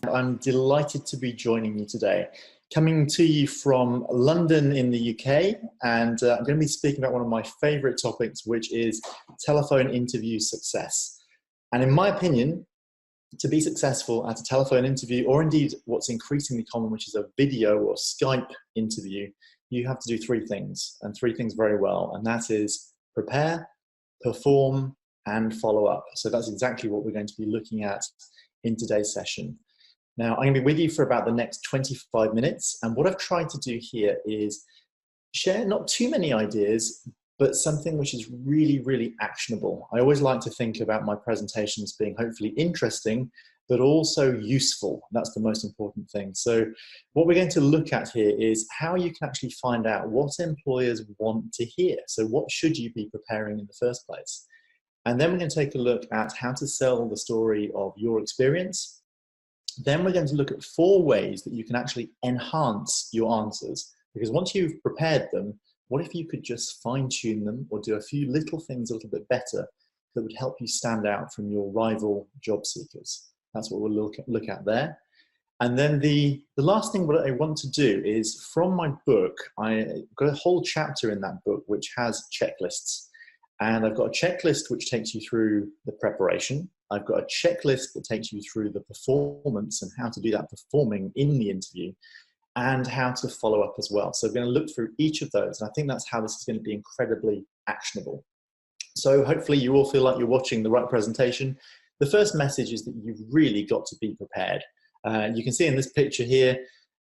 I'm delighted to be joining you today. Coming to you from London in the UK, and I'm going to be speaking about one of my favourite topics, which is telephone interview success. And in my opinion, to be successful at a telephone interview, or indeed what's increasingly common, which is a video or Skype interview, you have to do three things, and three things very well, and that is prepare, perform, and follow up. So that's exactly what we're going to be looking at in today's session. Now, I'm going to be with you for about the next 25 minutes, and what I've tried to do here is share not too many ideas, but something which is really, really actionable. I always like to think about my presentations being hopefully interesting, but also useful. That's the most important thing. So what we're going to look at here is how you can actually find out what employers want to hear. So what should you be preparing in the first place? And then we're going to take a look at how to sell the story of your experience. Then we're going to look at 4 ways that you can actually enhance your answers. Because once you've prepared them, what if you could just fine-tune them or do a few little things a little bit better that would help you stand out from your rival job seekers? That's what we'll look at there. And then the last thing what I want to do is, from my book, I've got a whole chapter in that book which has checklists. And I've got a checklist which takes you through the preparation. I've got a checklist that takes you through the performance and how to do that performing in the interview, and how to follow up as well. So we're going to look through each of those, and I think that's how this is going to be incredibly actionable. So hopefully you all feel like you're watching the right presentation. The first message is that you've really got to be prepared. You can see in this picture here,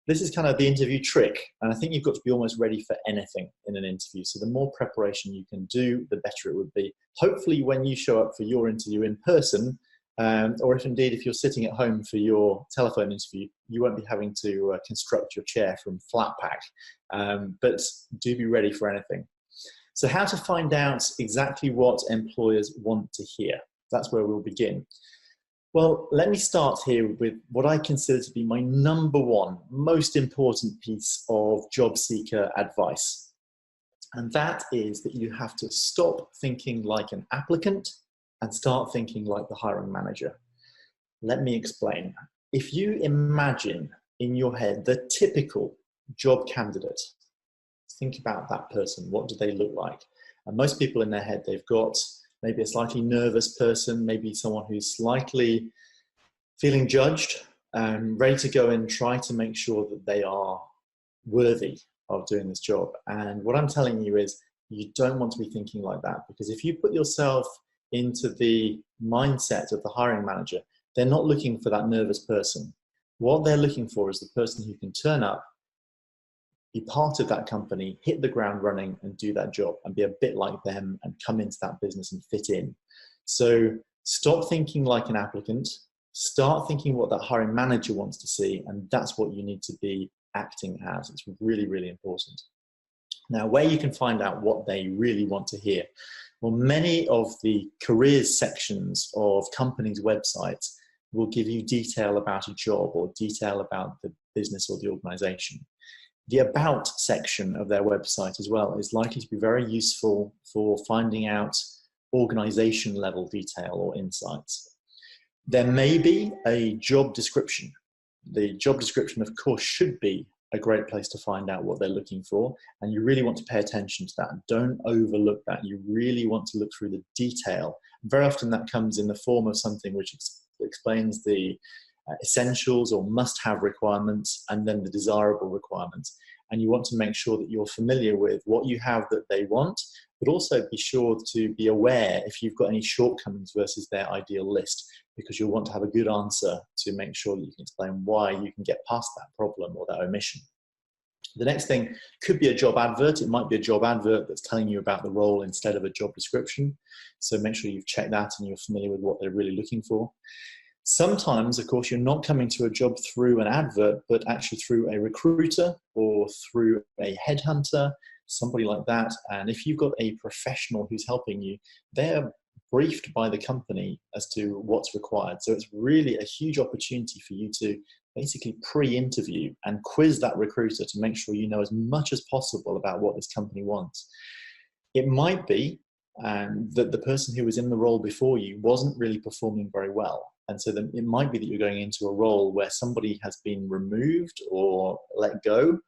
this is kind of the interview trick, and I think you've got to be almost ready for anything in an interview. So the more preparation you can do, the better it would be. Hopefully when you show up for your interview in person, or if you're sitting at home for your telephone interview, you won't be having to construct your chair from flat pack, but do be ready for anything. So how to find out exactly what employers want to hear? That's where we'll begin. Well, let me start here with what I consider to be my #1 most important piece of job seeker advice. And that is that you have to stop thinking like an applicant and start thinking like the hiring manager. Let me explain. If you imagine in your head the typical job candidate, think about that person. What do they look like? And most people in their head, they've got maybe a slightly nervous person, maybe someone who's slightly feeling judged, ready to go and try to make sure that they are worthy of doing this job. And what I'm telling you is you don't want to be thinking like that, because if you put yourself into the mindset of the hiring manager, they're not looking for that nervous person. What they're looking for is the person who can turn up, be part of that company, hit the ground running and do that job and be a bit like them and come into that business and fit in. So stop thinking like an applicant, start thinking what that hiring manager wants to see, and that's what you need to be acting as. It's really, really important. Now, where you can find out what they really want to hear. Well, many of the careers sections of companies' websites will give you detail about a job or detail about the business or the organization. The About section of their website as well is likely to be very useful for finding out organization level detail or insights. There may be a job description. The job description, of course, should be a great place to find out what they're looking for, and you really want to pay attention to that. Don't overlook that. You really want to look through the detail. Very often that comes in the form of something which explains the essentials or must-have requirements and then the desirable requirements. And you want to make sure that you're familiar with what you have that they want, but also be sure to be aware if you've got any shortcomings versus their ideal list, because you'll want to have a good answer to make sure that you can explain why you can get past that problem or that omission. The next thing could be a job advert. It might be a job advert that's telling you about the role instead of a job description. So make sure you've checked that and you're familiar with what they're really looking for. Sometimes, of course, you're not coming to a job through an advert, but actually through a recruiter or through a headhunter, somebody like that. And if you've got a professional who's helping you, they're briefed by the company as to what's required. So it's really a huge opportunity for you to basically pre-interview and quiz that recruiter to make sure you know as much as possible about what this company wants. It might be that the person who was in the role before you wasn't really performing very well. And so then it might be that you're going into a role where somebody has been removed or let go.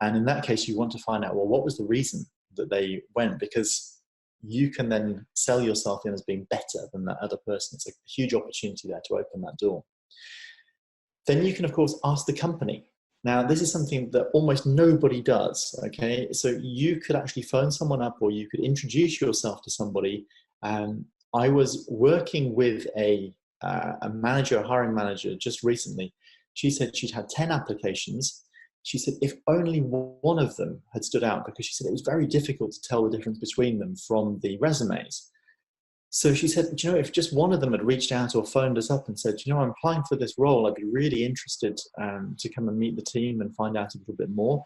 And in that case, you want to find out, well, what was the reason that they went? Because you can then sell yourself in as being better than that other person. It's a huge opportunity there to open that door. Then you can, of course, ask the company. Now, this is something that almost nobody does, okay? So you could actually phone someone up, or you could introduce yourself to somebody. I was working with a manager, a hiring manager, just recently. She said she'd had 10 applications. She said if only one of them had stood out, because she said it was very difficult to tell the difference between them from the resumes. So she said, you know, if just one of them had reached out or phoned us up and said, you know, I'm applying for this role, I'd be really interested to come and meet the team and find out a little bit more,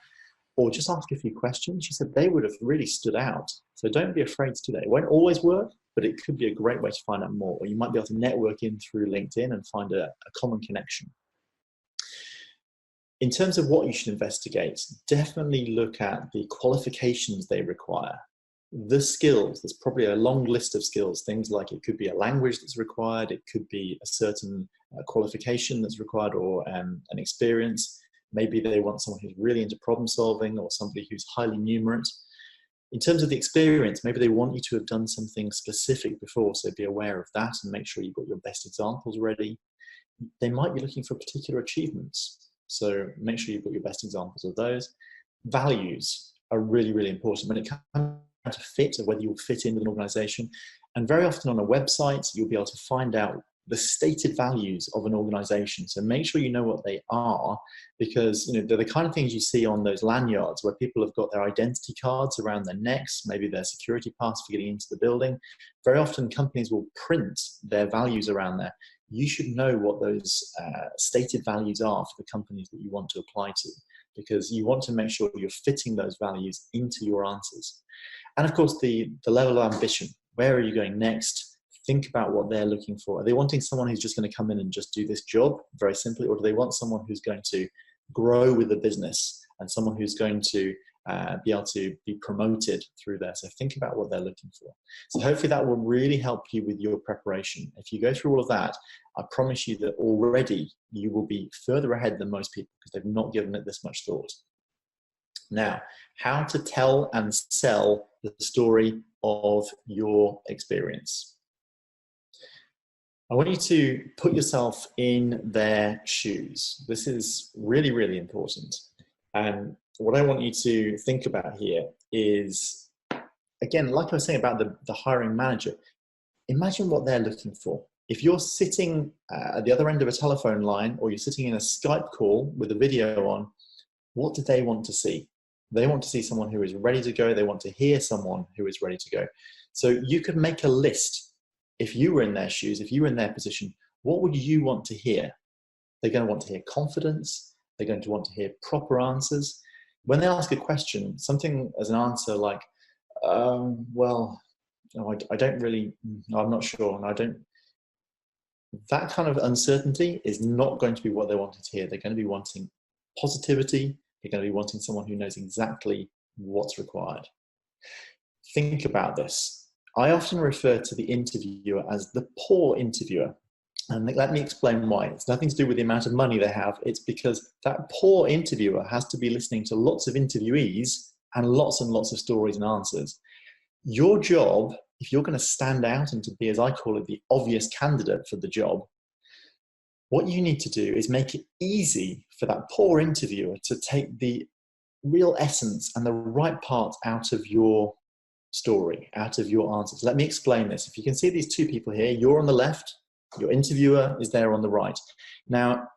or just ask a few questions, she said they would have really stood out. So don't be afraid to do that. It won't always work, but it could be a great way to find out more. Or you might be able to network in through LinkedIn and find a common connection. In terms of what you should investigate, definitely look at the qualifications they require. The skills, there's probably a long list of skills, things like it could be a language that's required, it could be a certain qualification that's required, or an experience. Maybe they want someone who's really into problem solving, or somebody who's highly numerate. In terms of the experience, maybe they want you to have done something specific before, so be aware of that and make sure you've got your best examples ready. They might be looking for particular achievements, so make sure you've got your best examples of those. Values are really, really important when it comes to fit, or whether you'll fit in with an organization. And very often on a website, you'll be able to find out the stated values of an organization. So make sure you know what they are, because you know they're the kind of things you see on those lanyards where people have got their identity cards around their necks, maybe their security pass for getting into the building. Very often companies will print their values around there. You should know what those stated values are for the companies that you want to apply to, because you want to make sure you're fitting those values into your answers. And of course, the level of ambition. Where are you going next? Think about what they're looking for. Are they wanting someone who's just going to come in and just do this job very simply, or do they want someone who's going to grow with the business and someone who's going to be able to be promoted through there? So think about what they're looking for. So hopefully that will really help you with your preparation. If you go through all of that, I promise you that already you will be further ahead than most people, because they've not given it this much thought. Now, how to tell and sell the story of your experience. I want you to put yourself in their shoes. This is really, really important. And what I want you to think about here is, again, like I was saying about the hiring manager, imagine what they're looking for. If you're sitting at the other end of a telephone line, or you're sitting in a Skype call with a video on, what do they want to see? They want to see someone who is ready to go. They want to hear someone who is ready to go. So you could make a list. If you were in their shoes, if you were in their position, what would you want to hear? They're going to want to hear confidence. They're going to want to hear proper answers. When they ask a question, something as an answer like, well, no, I don't really, I'm not sure, and I don't, that kind of uncertainty is not going to be what they're wanting to hear. They're going to be wanting positivity. They're going to be wanting someone who knows exactly what's required. Think about this. I often refer to the interviewer as the poor interviewer. And let me explain why. It's nothing to do with the amount of money they have. It's because that poor interviewer has to be listening to lots of interviewees and lots of stories and answers. Your job, if you're going to stand out and to be, as I call it, the obvious candidate for the job, what you need to do is make it easy for that poor interviewer to take the real essence and the right part out of your story, out of your answers. Let me explain this. If you can see these two people here, you're on the left, your interviewer is there on the right. Now,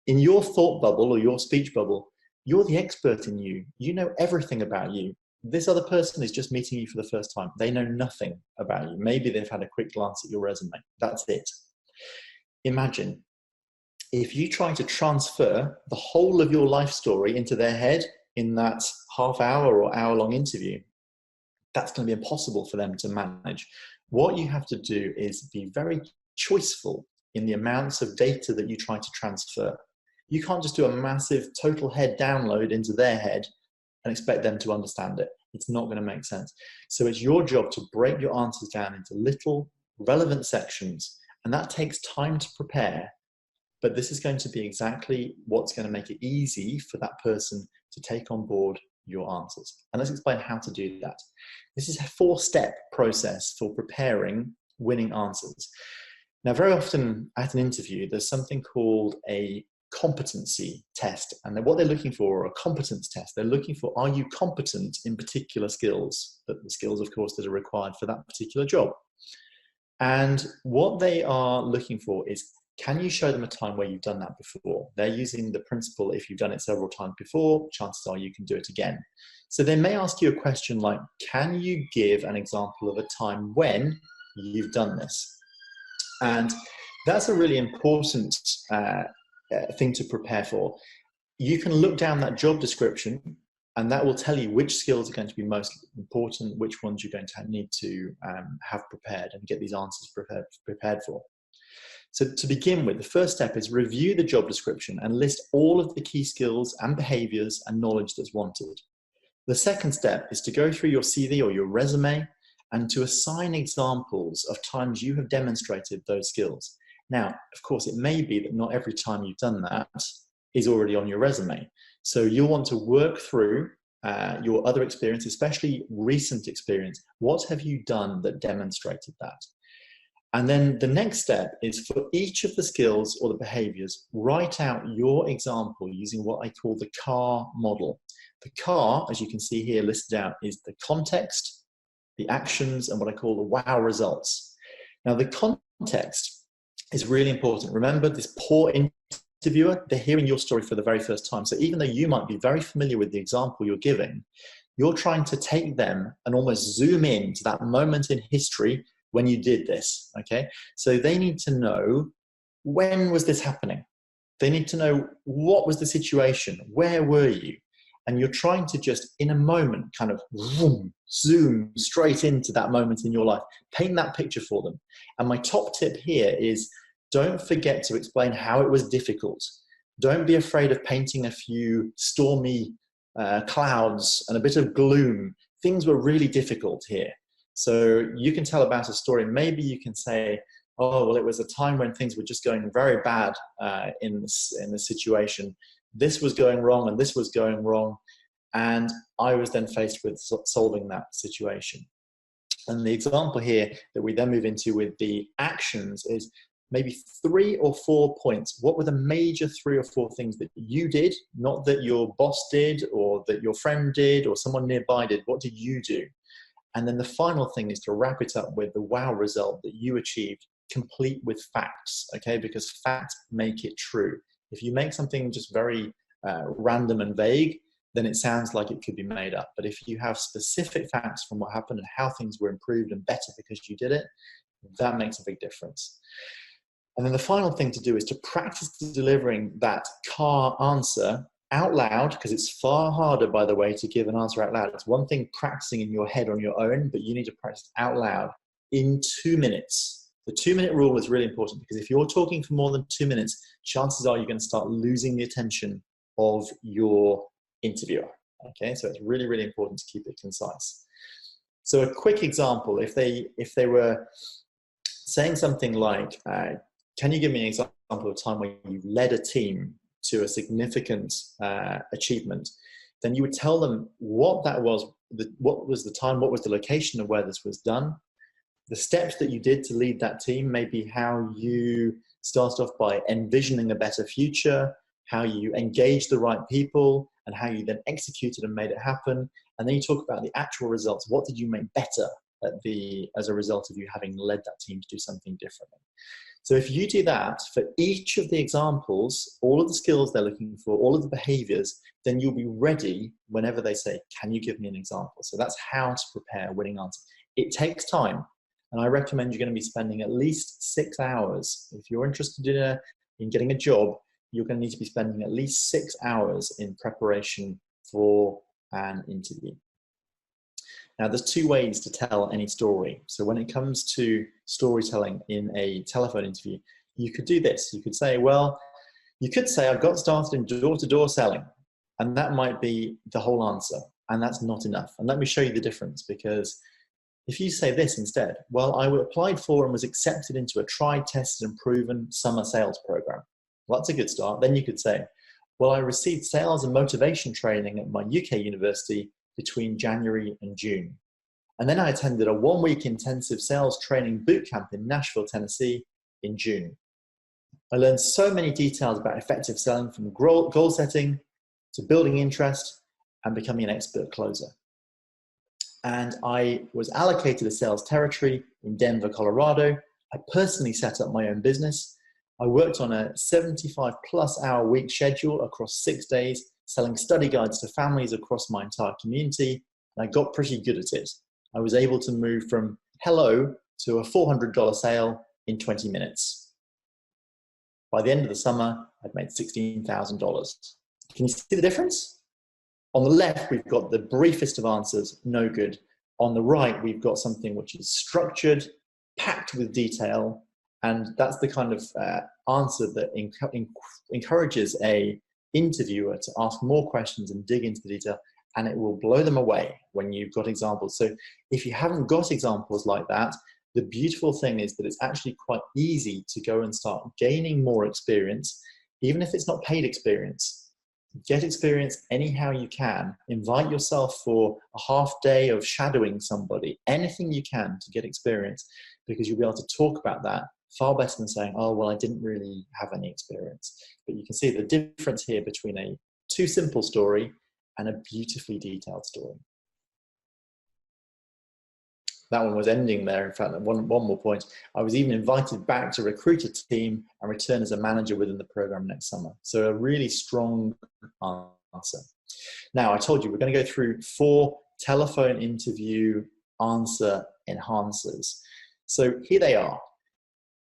in your thought bubble or your speech bubble, you're the expert in you. You know everything about you. This other person is just meeting you for the first time. They know nothing about you. Maybe they've had a quick glance at your resume. That's it. Imagine if you try to transfer the whole of your life story into their head in that half-hour or hour-long interview. That's going to be impossible for them to manage. What you have to do is be very choiceful in the amounts of data that you try to transfer. You can't just do a massive total head download into their head and expect them to understand it. It's not going to make sense. So it's your job to break your answers down into little relevant sections And that takes time to prepare, but this is going to be exactly what's going to make it easy for that person to take on board your answers. And let's explain how to do that. This is a 4-step process for preparing winning answers. Now, very often at an interview, there's something called a competency test. And what they're looking for, a competence test, they're looking for, are you competent in particular skills? The skills, of course, that are required for that particular job. And what they are looking for is, can you show them a time where you've done that before? They're using the principle, if you've done it several times before, chances are you can do it again. So they may ask you a question like, can you give an example of a time when you've done this? And that's a really important thing to prepare for. You can look down that job description and that will tell you which skills are going to be most important, which ones you're going to need to have prepared and get these answers prepared for. So to begin with, the first step is review the job description and list all of the key skills and behaviors and knowledge that's wanted. The second step is to go through your CV or your resume and to assign examples of times you have demonstrated those skills. Now, of course, it may be that not every time you've done that is already on your resume. So you'll want to work through your other experience, especially recent experience. What have you done that demonstrated that? And then the next step is for each of the skills or the behaviors, write out your example using what I call the CAR model. The CAR, as you can see here listed out, is the context, the actions, and what I call the wow results. Now, the context is really important. Remember, this poor interviewer, they're hearing your story for the very first time. So even though you might be very familiar with the example you're giving, you're trying to take them and almost zoom in to that moment in history when you did this, okay? So they need to know, when was this happening? They need to know, what was the situation? Where were you? And you're trying to just, in a moment, kind of zoom straight into that moment in your life. Paint that picture for them. And my top tip here is, don't forget to explain how it was difficult. Don't be afraid of painting a few stormy clouds and a bit of gloom. Things were really difficult here. So you can tell about a story. Maybe you can say, oh, well, it was a time when things were just going very bad in the situation. This was going wrong and this was going wrong. And I was then faced with solving that situation. And the example here that we then move into with the actions is maybe 3 or 4 points. What were the major 3 or 4 things that you did, not that your boss did or that your friend did or someone nearby did? What did you do? And then the final thing is to wrap it up with the wow result that you achieved, complete with facts, okay? Because facts make it true. If you make something just very random and vague, then it sounds like it could be made up. But if you have specific facts from what happened and how things were improved and better because you did it, that makes a big difference. And then the final thing to do is to practice delivering that CAR answer out loud, because it's far harder, by the way, to give an answer out loud. It's one thing practicing in your head on your own, but you need to practice out loud in 2 minutes. The 2-minute rule is really important, because if you're talking for more than 2 minutes, chances are you're going to start losing the attention of your interviewer. Okay, so it's really, really important to keep it concise. So a quick example, if they were saying something like, can you give me an example of a time where you led a team to a significant achievement, then you would tell them what that was, what was the time, what was the location of where this was done, the steps that you did to lead that team, maybe how you started off by envisioning a better future, how you engaged the right people, and how you then executed and made it happen. And then you talk about the actual results. What did you make better as a result of you having led that team to do something differently? So if you do that for each of the examples, all of the skills they're looking for, all of the behaviors, then you'll be ready whenever they say, can you give me an example? So that's how to prepare a winning answer. It takes time. And I recommend you're going to be spending at least 6 hours. If you're interested in getting a job, you're going to need to be spending at least 6 hours in preparation for an interview. Now, there's 2 ways to tell any story. So when it comes to storytelling in a telephone interview, you could do this. You could say, well, I got started in door-to-door selling, and that might be the whole answer, and that's not enough. And let me show you the difference, because If you say this instead, well, I applied for and was accepted into a tried, tested and proven summer sales program. Well, that's a good start. Then you could say, well, I received sales and motivation training at my UK university between January and June. And then I attended a 1-week intensive sales training bootcamp in Nashville, Tennessee in June. I learned so many details about effective selling, from goal setting to building interest and becoming an expert closer. And I was allocated a sales territory in Denver, Colorado. I personally set up my own business. I worked on a 75-plus-hour week schedule across 6 days, selling study guides to families across my entire community. And I got pretty good at it. I was able to move from hello to a $400 sale in 20 minutes. By the end of the summer, I'd made $16,000. Can you see the difference? On the left, we've got the briefest of answers, no good. On the right, we've got something which is structured, packed with detail, and that's the kind of answer that encourages a interviewer to ask more questions and dig into the detail, and it will blow them away when you've got examples. So if you haven't got examples like that, the beautiful thing is that it's actually quite easy to go and start gaining more experience, even if it's not paid experience. Get experience anyhow you can. Invite yourself for a half day of shadowing somebody, anything you can to get experience, because you'll be able to talk about that far better than saying, oh, well, I didn't really have any experience. But you can see the difference here between a too simple story and a beautifully detailed story. That one was ending there. In fact, one more point. I was even invited back to recruit a team and return as a manager within the program next summer. So a really strong answer. Now, I told you we're going to go through 4 telephone interview answer enhancers. So here they are.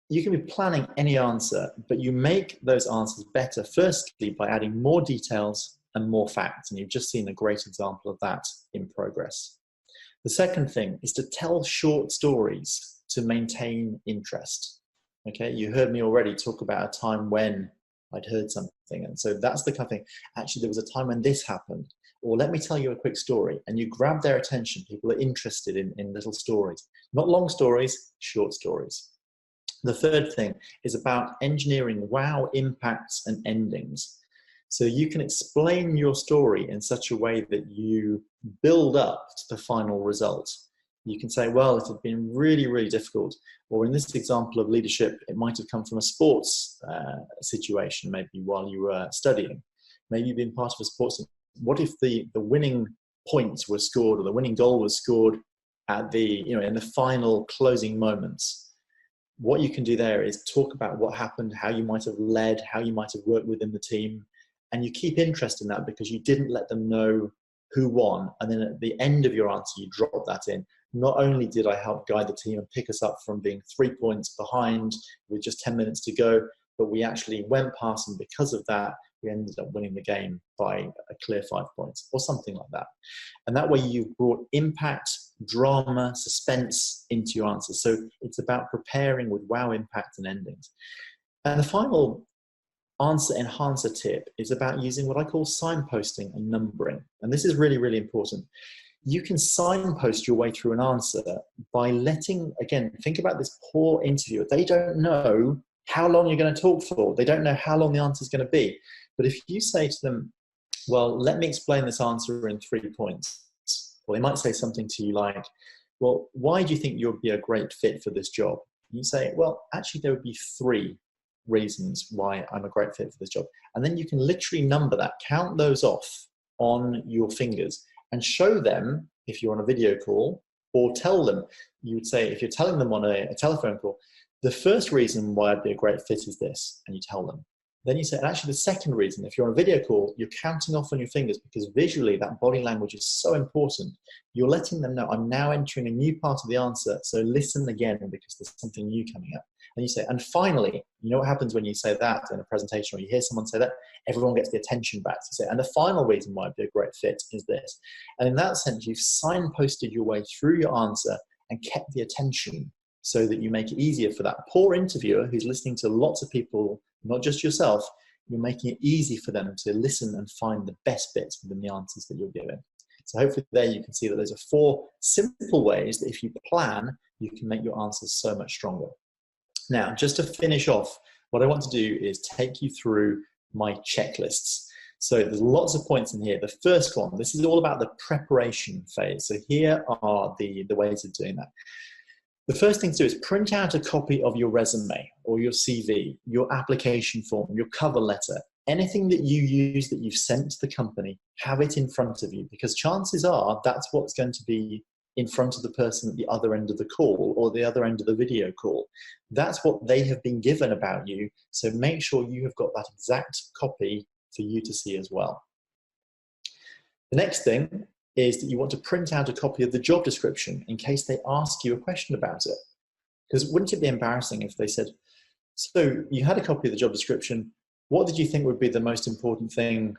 You can be planning any answer, but you make those answers better, firstly, by adding more details and more facts. And you've just seen a great example of that in progress. The second thing is to tell short stories to maintain interest. Okay, you heard me already talk about a time when I'd heard something. And so that's the kind of thing, actually, there was a time when this happened. Or let me tell you a quick story. And you grab their attention. People are interested in little stories. Not long stories, short stories. The third thing is about engineering wow impacts and endings. So you can explain your story in such a way that you build up to the final result. You can say, well, it had been really, really difficult. Or in this example of leadership, it might have come from a sports situation, maybe while you were studying. Maybe you've been part of a sports. What if the winning points were scored, or the winning goal was scored at the, in the final closing moments? What you can do there is talk about what happened, how you might have led, how you might have worked within the team. And you keep interest in that because you didn't let them know who won. And then at the end of your answer, you drop that in. Not only did I help guide the team and pick us up from being 3 points behind with just 10 minutes to go, but we actually went past, and because of that, we ended up winning the game by a clear 5 points or something like that. And that way you've brought impact, drama, suspense into your answer. So it's about preparing with wow, impact and endings. And the final answer enhancer tip is about using what I call signposting and numbering. And this is really, really important. You can signpost your way through an answer by letting, again, think about this poor interviewer. They don't know how long you're going to talk for. They don't know how long the answer is going to be. But if you say to them, well, let me explain this answer in 3 points. Well, they might say something to you like, well, why do you think you'll be a great fit for this job? And you say, well, actually, there would be 3 reasons why I'm a great fit for this job. And then you can literally number that, count those off on your fingers and show them if you're on a video call, or tell them. You would say, if you're telling them on a telephone call, the first reason why I'd be a great fit is this, and you tell them. Then you say, and actually the second reason, if you're on a video call, you're counting off on your fingers because visually that body language is so important. You're letting them know, I'm now entering a new part of the answer, so listen again because there's something new coming up. And you say, and finally, you know what happens when you say that in a presentation, or you hear someone say that? Everyone gets the attention back to say, and the final reason why I'd be a great fit is this. And in that sense, you've signposted your way through your answer and kept the attention so that you make it easier for that poor interviewer who's listening to lots of people, not just yourself. You're making it easy for them to listen and find the best bits within the answers that you're giving. So hopefully there you can see that those are 4 simple ways that if you plan, you can make your answers so much stronger. Now, just to finish off, what I want to do is take you through my checklists. So there's lots of points in here. The first one, this is all about the preparation phase. So here are the ways of doing that. The first thing to do is print out a copy of your resume or your CV, your application form, your cover letter, anything that you use that you've sent to the company, have it in front of you, because chances are that's what's going to be in front of the person at the other end of the call or the other end of the video call. That's what they have been given about you. So make sure you have got that exact copy for you to see as well. The next thing is that you want to print out a copy of the job description in case they ask you a question about it. Because wouldn't it be embarrassing if they said, so you had a copy of the job description, what did you think would be the most important thing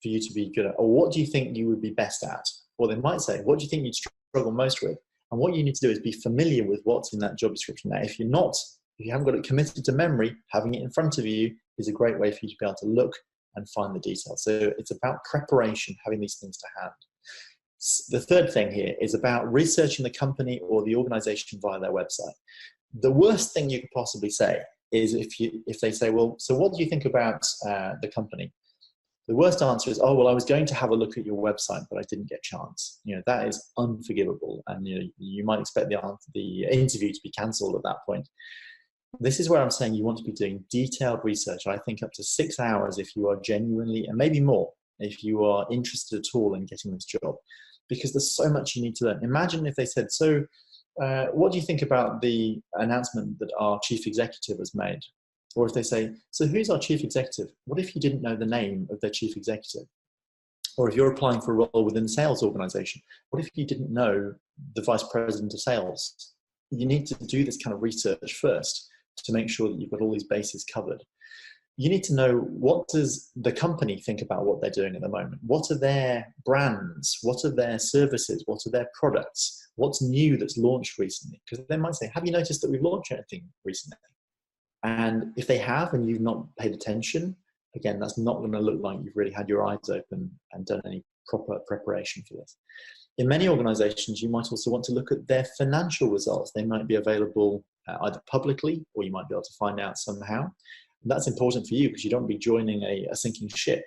for you to be good at? Or what do you think you would be best at? Or they might say, what do you think you'd struggle most with? And what you need to do is be familiar with what's in that job description. Now, if you haven't got it committed to memory, having it in front of you is a great way for you to be able to look and find the details. So it's about preparation, having these things to hand. The third thing here is about researching the company or the organization via their website. The worst thing you could possibly say is if they say, well, so what do you think about the company? The worst answer is, oh, well, I was going to have a look at your website, but I didn't get a chance. That is unforgivable. And you might expect the interview to be cancelled at that point. This is where I'm saying you want to be doing detailed research. I think up to 6 hours if you are genuinely, and maybe more, if you are interested at all in getting this job, because there's so much you need to learn. Imagine if they said, so what do you think about the announcement that our chief executive has made? Or if they say, so who's our chief executive? What if you didn't know the name of their chief executive? Or if you're applying for a role within a sales organization, what if you didn't know the vice president of sales? You need to do this kind of research first to make sure that you've got all these bases covered. You need to know, what does the company think about what they're doing at the moment? What are their brands? What are their services? What are their products? What's new that's launched recently? Because they might say, have you noticed that we've launched anything recently? And if they have and you've not paid attention, again, that's not going to look like you've really had your eyes open and done any proper preparation for this. In many organizations, you might also want to look at their financial results. They might be available either publicly, or you might be able to find out somehow. And that's important for you because you don't want to be joining a sinking ship.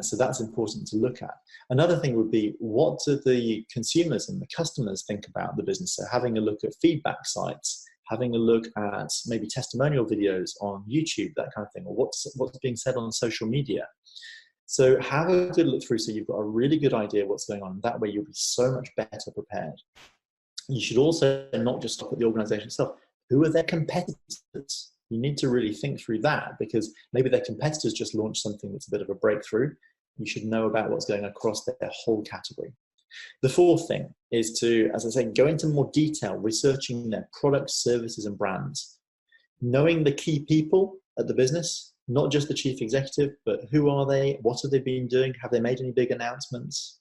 So that's important to look at. Another thing would be, what do the consumers and the customers think about the business? So having a look at feedback sites, having a look at maybe testimonial videos on YouTube, that kind of thing, or what's being said on social media. So have a good look through so you've got a really good idea what's going on. That way you'll be so much better prepared. You should also not just stop at the organization itself. Who are their competitors? You need to really think through that, because maybe their competitors just launched something that's a bit of a breakthrough. You should know about what's going across their whole category. The fourth thing is to, as I say, go into more detail, researching their products, services, and brands. Knowing the key people at the business, not just the chief executive, but who are they? What have they been doing? Have they made any big announcements?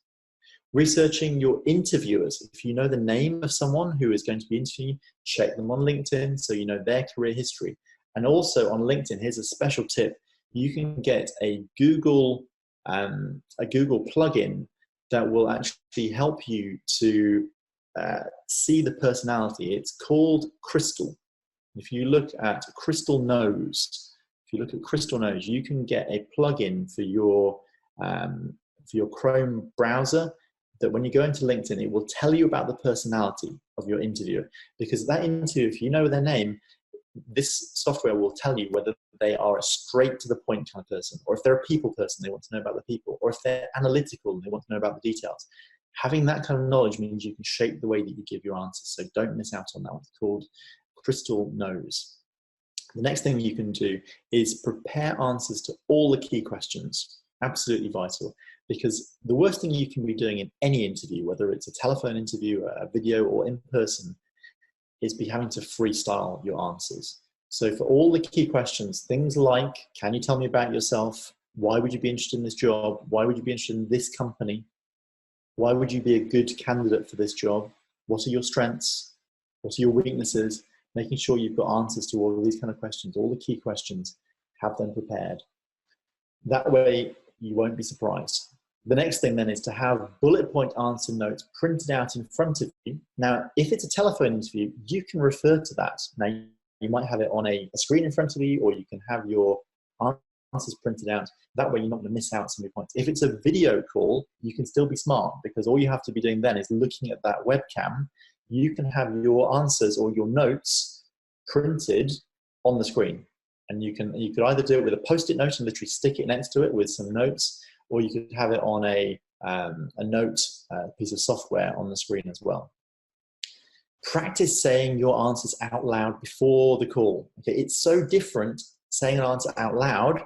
Researching your interviewers. If you know the name of someone who is going to be interviewing you, check them on LinkedIn so you know their career history. And also on LinkedIn, here's a special tip. You can get a Google plugin that will actually help you to see the personality. It's called Crystal. If you look at Crystal Knows, you can get a plugin for your Chrome browser that when you go into LinkedIn, it will tell you about the personality of your interviewer. Because that interviewer, if you know their name, this software will tell you whether they are a straight to the point kind of person, or if they're a people person, they want to know about the people, or if they're analytical and they want to know about the details. Having that kind of knowledge means you can shape the way that you give your answers. So don't miss out on that one. It's called Crystal Knows. The next thing you can do is prepare answers to all the key questions. Absolutely vital, because the worst thing you can be doing in any interview, whether it's a telephone interview, a video, or in person, is be having to freestyle your answers. So for all the key questions, things like, can you tell me about yourself? Why would you be interested in this job? Why would you be interested in this company? Why would you be a good candidate for this job? What are your strengths? What are your weaknesses? Making sure you've got answers to all of these kind of questions, all the key questions, have them prepared. That way you won't be surprised. The next thing then is to have bullet point answer notes printed out in front of you. Now, if it's a telephone interview, you can refer to that. Now, you might have it on a screen in front of you, or you can have your answers printed out. That way you're not going to miss out some of your points. If it's a video call, you can still be smart, because all you have to be doing then is looking at that webcam. You can have your answers or your notes printed on the screen. And you could either do it with a post-it note and literally stick it next to it with some notes, or you could have it on a note piece of software on the screen as well. Practice saying your answers out loud before the call. Okay, it's so different saying an answer out loud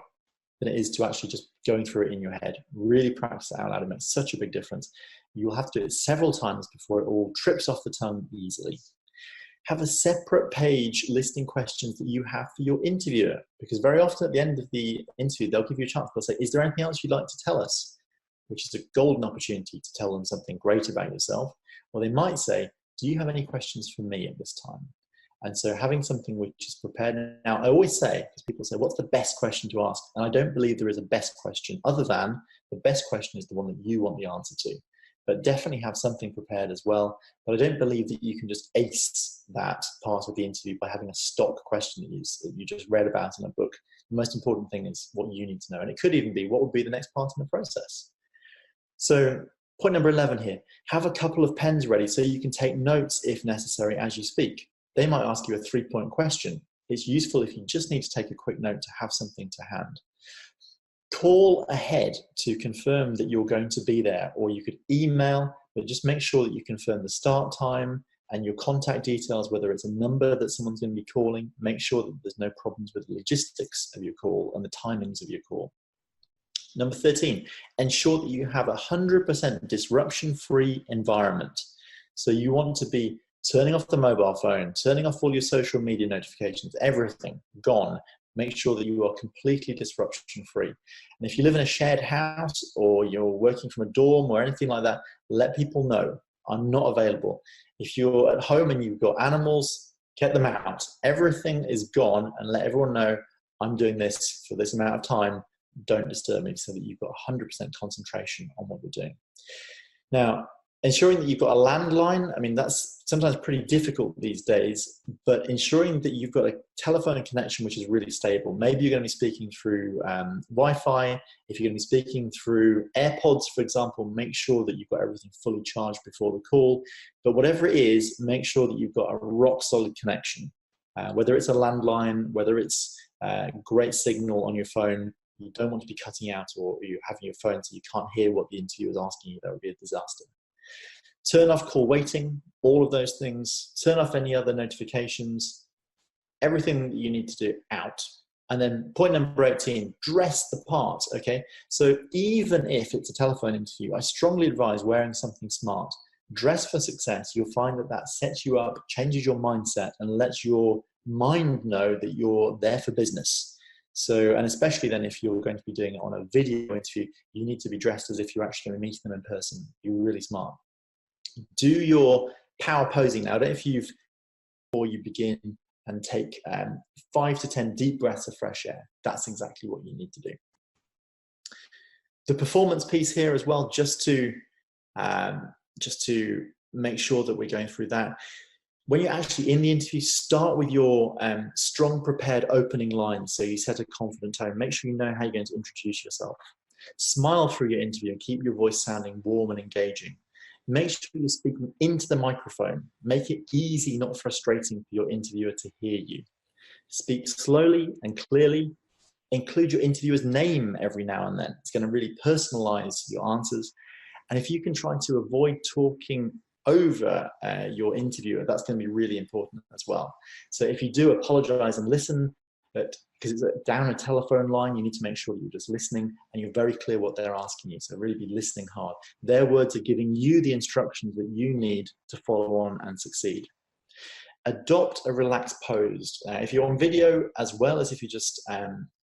than it is to actually just going through it in your head. Really practice it out loud. It makes such a big difference. You'll have to do it several times before it all trips off the tongue easily. Have a separate page listing questions that you have for your interviewer, because very often at the end of the interview, they'll give you a chance. They'll say, is there anything else you'd like to tell us? Which is a golden opportunity to tell them something great about yourself. Or they might say, do you have any questions for me at this time? And so having something which is prepared. Now, I always say, because people say, what's the best question to ask? And I don't believe there is a best question, other than the best question is the one that you want the answer to. But definitely have something prepared as well. But I don't believe that you can just ace that part of the interview by having a stock question that you just read about in a book. The most important thing is what you need to know. And it could even be, what would be the next part in the process? So point number 11 here, have a couple of pens ready so you can take notes if necessary as you speak. They might ask you a 3-point question. It's useful if you just need to take a quick note to have something to hand. Call ahead to confirm that you're going to be there, or you could email, but just make sure that you confirm the start time and your contact details, whether it's a number that someone's going to be calling. Make sure that there's no problems with the logistics of your call and the timings of your call. Number 13, ensure that you have a 100% disruption-free environment. So you want to be turning off the mobile phone, turning off all your social media notifications, everything gone. Make sure that you are completely disruption-free. And if you live in a shared house or you're working from a dorm or anything like that, let people know, I'm not available. If you're at home and you've got animals, get them out. Everything is gone, and let everyone know, I'm doing this for this amount of time. Don't disturb me, so that you've got 100% concentration on what you're doing. Now, ensuring that you've got a landline, I mean, that's sometimes pretty difficult these days, but ensuring that you've got a telephone connection which is really stable. Maybe you're going to be speaking through Wi-Fi. If you're going to be speaking through AirPods, for example, make sure that you've got everything fully charged before the call. But whatever it is, make sure that you've got a rock-solid connection. Whether it's a landline, whether it's a great signal on your phone, you don't want to be cutting out, or you're having your phone so you can't hear what the interviewer is asking you. That would be a disaster. Turn off call waiting, all of those things. Turn off any other notifications, everything that you need to do out. And then point number 18, dress the part, okay? So even if it's a telephone interview, I strongly advise wearing something smart. Dress for success. You'll find that that sets you up, changes your mindset, and lets your mind know that you're there for business. So, and especially then if you're going to be doing it on a video interview, you need to be dressed as if you're actually going to meet them in person. You're really smart. Do your power posing now. I don't know if you've, before you begin, and take 5 to 10 deep breaths of fresh air. That's exactly what you need to do. The performance piece here as well, just to make sure that we're going through that. When you're actually in the interview, start with your strong prepared opening lines. So you set a confident tone. Make sure you know how you're going to introduce yourself. Smile through your interview and keep your voice sounding warm and engaging. Make sure you're speaking into the microphone. Make it easy, not frustrating for your interviewer to hear you. Speak slowly and clearly. Include your interviewer's name every now and then. It's going to really personalize your answers. And if you can try to avoid talking over your interviewer, that's going to be really important as well. So if you do apologize and listen, but because it's down a telephone line, you need to make sure that you're just listening and you're very clear what they're asking you. So really be listening hard. Their words are giving you the instructions that you need to follow on and succeed. Adopt a relaxed pose. If you're on video, as well as if you're just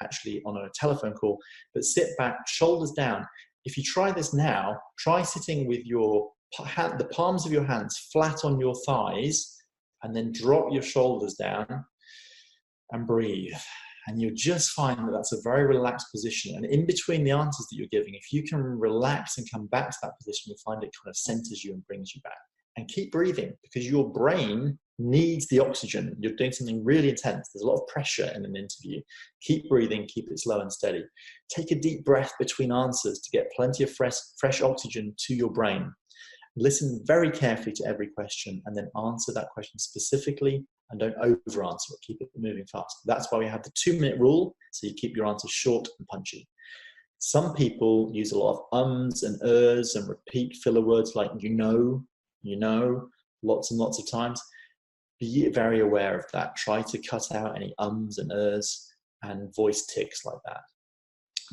actually on a telephone call, but sit back, shoulders down. If you try this now, try sitting with the palms of your hands flat on your thighs, and then drop your shoulders down and breathe. And you'll just find that that's a very relaxed position. And in between the answers that you're giving, if you can relax and come back to that position, you'll find it kind of centers you and brings you back. And keep breathing, because your brain needs the oxygen. You're doing something really intense. There's a lot of pressure in an interview. Keep breathing, keep it slow and steady. Take a deep breath between answers to get plenty of fresh oxygen to your brain. Listen very carefully to every question and then answer that question specifically, and don't over answer it. Keep it moving fast. That's why we have the 2-minute rule, so you keep your answers short and punchy. Some people use a lot of ums and ers and repeat filler words like you know, lots and lots of times. Be very aware of that. Try to cut out any ums and ers and voice tics like that.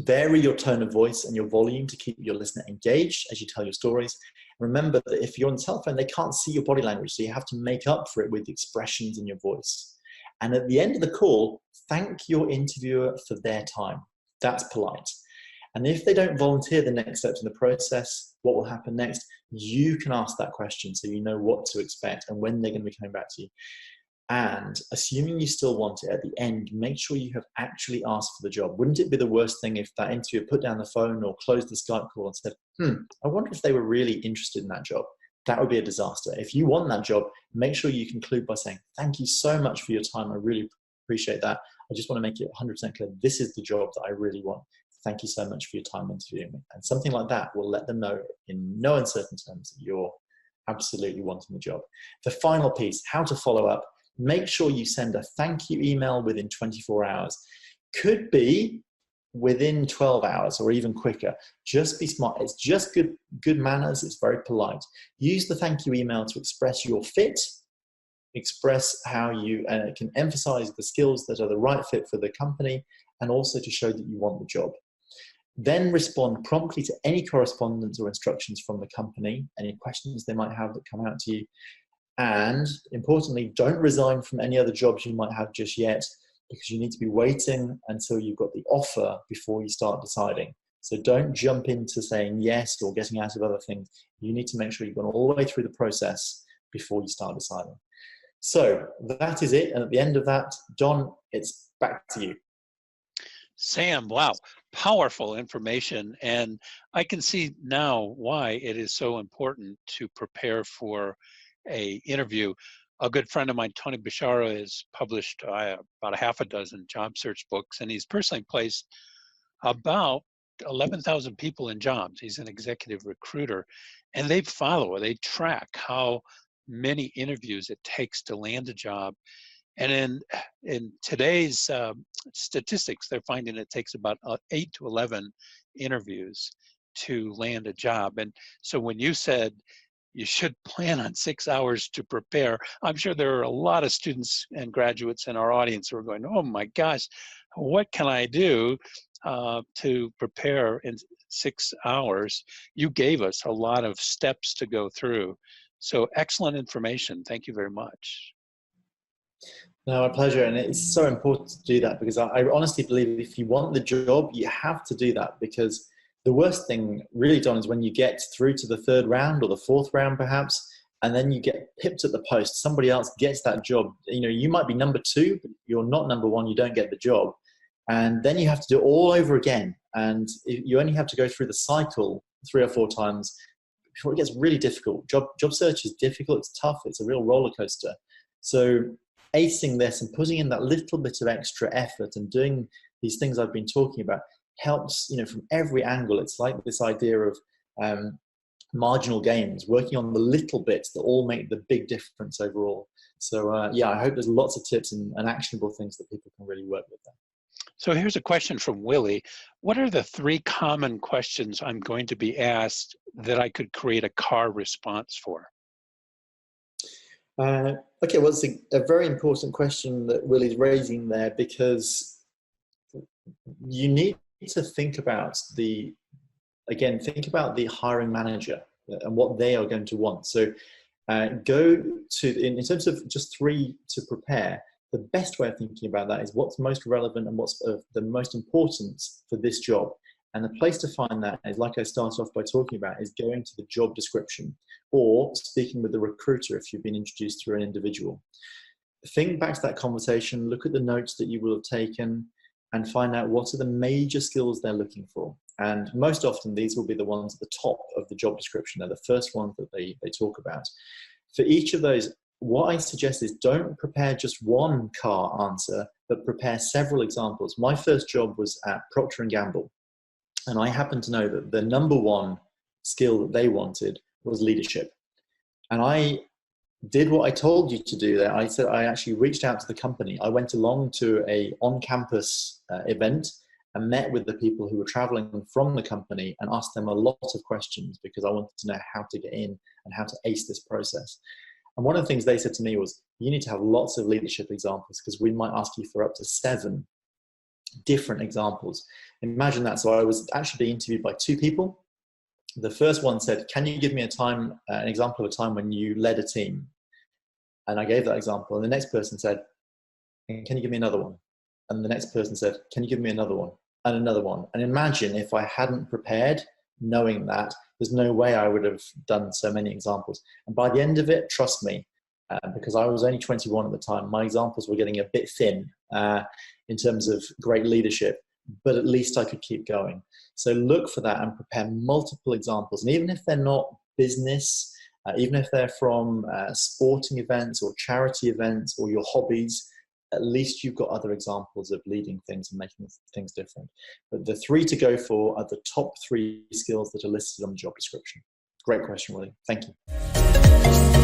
Vary your tone of voice and your volume to keep your listener engaged as you tell your stories. Remember that if you're on the telephone, they can't see your body language, so you have to make up for it with the expressions in your voice. And at the end of the call, thank your interviewer for their time. That's polite. And if they don't volunteer the next steps in the process, what will happen next? You can ask that question so you know what to expect and when they're going to be coming back to you. And assuming you still want it, at the end, make sure you have actually asked for the job. Wouldn't it be the worst thing if that interviewer put down the phone or closed the Skype call and said, I wonder if they were really interested in that job? That would be a disaster. If you want that job, make sure you conclude by saying, thank you so much for your time. I really appreciate that. I just want to make it 100% clear. This is the job that I really want. Thank you so much for your time interviewing me. And something like that will let them know in no uncertain terms that you're absolutely wanting the job. The final piece, how to follow up. Make sure you send a thank you email within 24 hours. Could be within 12 hours or even quicker. Just be smart. It's just good manners. It's very polite. Use the thank you email to express your fit, express how you can emphasize the skills that are the right fit for the company, and also to show that you want the job. Then respond promptly to any correspondence or instructions from the company, any questions they might have that come out to you. And importantly, don't resign from any other jobs you might have just yet, because you need to be waiting until you've got the offer before you start deciding. So don't jump into saying yes or getting out of other things. You need to make sure you've gone all the way through the process before you start deciding. So that is it. And at the end of that, Don, it's back to you. Sam, wow, powerful information. And I can see now why it is so important to prepare for an interview. A good friend of mine, Tony Bishara, has published about a half a dozen job search books, and he's personally placed about 11,000 people in jobs. He's an executive recruiter, and they track how many interviews it takes to land a job. And in today's statistics, they're finding it takes about 8 to 11 interviews to land a job. And so when you said you should plan on 6 hours to prepare, I'm sure there are a lot of students and graduates in our audience who are going, oh my gosh, what can I do to prepare in 6 hours? You gave us a lot of steps to go through. So excellent information. Thank you very much. No, my pleasure. And it's so important to do that, because I honestly believe if you want the job, you have to do that, because the worst thing really, Don, is when you get through to the 3rd round or the 4th round perhaps, and then you get pipped at the post. Somebody else gets that job. You know, you might be number 2, but you're not number 1. You don't get the job. And then you have to do it all over again. And you only have to go through the cycle 3 or 4 times before it gets really difficult. Job search is difficult. It's tough. It's a real roller coaster. So acing this and putting in that little bit of extra effort and doing these things I've been talking about helps, you know, from every angle. It's like this idea of marginal gains, working on the little bits that all make the big difference overall. So yeah, I hope there's lots of tips and actionable things that people can really work with there. So here's a question from Willie. What are the 3 common questions I'm going to be asked that I could create a car response for? Okay, well, it's a very important question that Willie's raising there, because you need to think about think about the hiring manager and what they are going to want. So go to, in terms of just 3 to prepare, the best way of thinking about that is what's most relevant and what's of the most importance for this job. And the place to find that is, like I started off by talking about, is going to the job description or speaking with the recruiter if you've been introduced through an individual. Think back to that conversation, look at the notes that you will have taken, and find out what are the major skills they're looking for. And most often, these will be the ones at the top of the job description. They're the first ones that they talk about. For each of those, what I suggest is don't prepare just one car answer, but prepare several examples. My first job was at Procter & Gamble, and I happened to know that the number one skill that they wanted was leadership. And I did what I told you to do there. I said I actually reached out to the company. I went along to a on-campus event and met with the people who were traveling from the company and asked them a lot of questions because I wanted to know how to get in and how to ace this process. And one of the things they said to me was, you need to have lots of leadership examples because we might ask you for up to 7 different examples. Imagine that. So I was actually being interviewed by 2 people. The first one said, can you give me an example of a time when you led a team? And I gave that example. And the next person said, can you give me another one? And the next person said, can you give me another one? And another one. And imagine if I hadn't prepared, knowing that, there's no way I would have done so many examples. And by the end of it, trust me, because I was only 21 at the time, my examples were getting a bit thin in terms of great leadership, but at least I could keep going. So look for that and prepare multiple examples. And even if they're not business, even if they're from sporting events or charity events or your hobbies, at least you've got other examples of leading things and making things different. But the 3 to go for are the top 3 skills that are listed on the job description. Great question, Willie. Thank you.